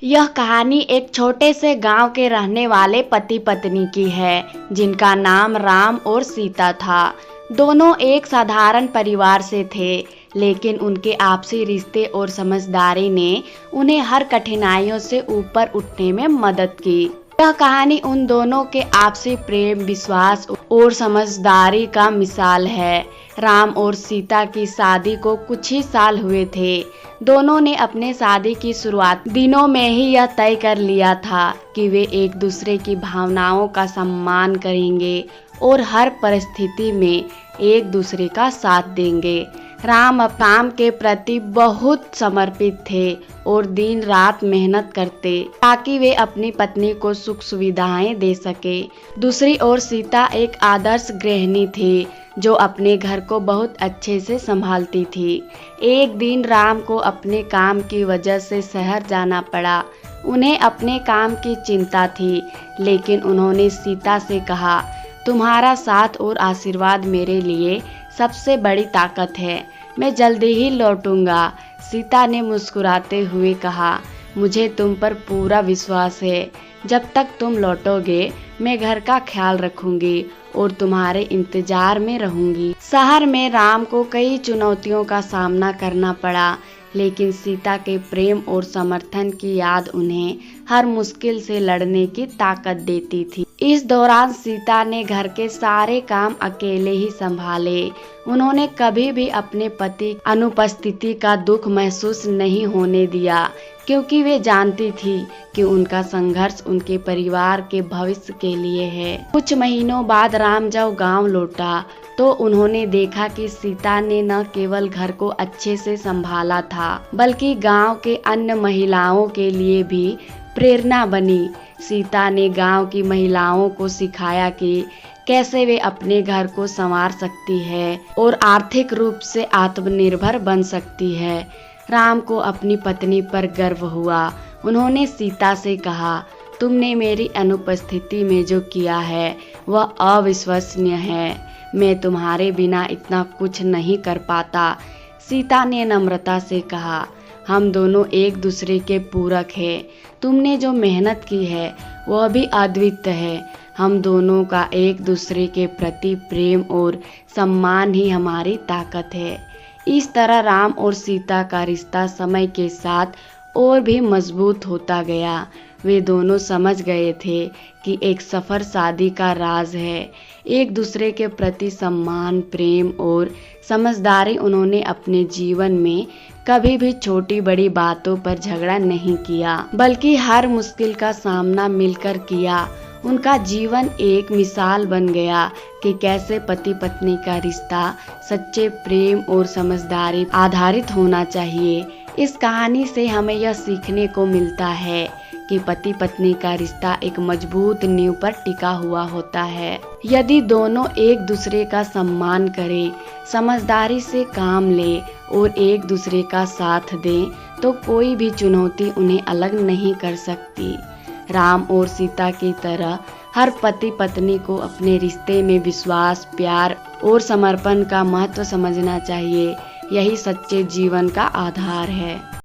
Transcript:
यह कहानी एक छोटे से गांव के रहने वाले पति पत्नी की है जिनका नाम राम और सीता था। दोनों एक साधारण परिवार से थे, लेकिन उनके आपसी रिश्ते और समझदारी ने उन्हें हर कठिनाइयों से ऊपर उठने में मदद की। यह कहानी उन दोनों के आपसी प्रेम, विश्वास और समझदारी का मिसाल है। राम और सीता की शादी को कुछ ही साल हुए थे। दोनों ने अपने शादी की शुरुआत दिनों में ही यह तय कर लिया था कि वे एक दूसरे की भावनाओं का सम्मान करेंगे और हर परिस्थिति में एक दूसरे का साथ देंगे। राम काम के प्रति बहुत समर्पित थे और दिन रात मेहनत करते ताकि वे अपनी पत्नी को सुख सुविधाएं दे सके। दूसरी ओर सीता एक आदर्श गृहिणी थी जो अपने घर को बहुत अच्छे से संभालती थी। एक दिन राम को अपने काम की वजह से शहर जाना पड़ा। उन्हें अपने काम की चिंता थी, लेकिन उन्होंने सीता से कहा, तुम्हारा साथ और आशीर्वाद मेरे लिए सबसे बड़ी ताकत है। मैं जल्दी ही लौटूंगा। सीता ने मुस्कुराते हुए कहा, मुझे तुम पर पूरा विश्वास है। जब तक तुम लौटोगे मैं घर का ख्याल रखूंगी और तुम्हारे इंतजार में रहूंगी। शहर में राम को कई चुनौतियों का सामना करना पड़ा, लेकिन सीता के प्रेम और समर्थन की याद उन्हें हर मुश्किल से लड़ने की ताकत देती थी। इस दौरान सीता ने घर के सारे काम अकेले ही संभाले। उन्होंने कभी भी अपने पति की अनुपस्थिति का दुख महसूस नहीं होने दिया, क्योंकि वे जानती थी कि उनका संघर्ष उनके परिवार के भविष्य के लिए है। कुछ महीनों बाद राम जब गांव लौटा तो उन्होंने देखा कि सीता ने न केवल घर को अच्छे से संभाला था, बल्कि गांव के अन्य महिलाओं के लिए भी प्रेरणा बनी। सीता ने गांव की महिलाओं को सिखाया कि कैसे वे अपने घर को संवार सकती है और आर्थिक रूप से आत्मनिर्भर बन सकती है। राम को अपनी पत्नी पर गर्व हुआ। उन्होंने सीता से कहा, तुमने मेरी अनुपस्थिति में जो किया है वह अविश्वसनीय है। मैं तुम्हारे बिना इतना कुछ नहीं कर पाता। सीता ने नम्रता से कहा, हम दोनों एक दूसरे के पूरक हैं। तुमने जो मेहनत की है वह भी अद्वितीय है। हम दोनों का एक दूसरे के प्रति प्रेम और सम्मान ही हमारी ताकत है। इस तरह राम और सीता का रिश्ता समय के साथ और भी मजबूत होता गया। वे दोनों समझ गए थे कि एक सफल शादी का राज है एक दूसरे के प्रति सम्मान, प्रेम और समझदारी। उन्होंने अपने जीवन में कभी भी छोटी बड़ी बातों पर झगड़ा नहीं किया, बल्कि हर मुश्किल का सामना मिलकर किया। उनका जीवन एक मिसाल बन गया कि कैसे पति पत्नी का रिश्ता सच्चे प्रेम और समझदारी आधारित होना चाहिए। इस कहानी से हमें यह सीखने को मिलता है कि पति पत्नी का रिश्ता एक मजबूत नींव पर टिका हुआ होता है। यदि दोनों एक दूसरे का सम्मान करें, समझदारी से काम लें और एक दूसरे का साथ दें, तो कोई भी चुनौती उन्हें अलग नहीं कर सकती। राम और सीता की तरह हर पति पत्नी को अपने रिश्ते में विश्वास, प्यार और समर्पण का महत्व समझना चाहिए। यही सच्चे जीवन का आधार है।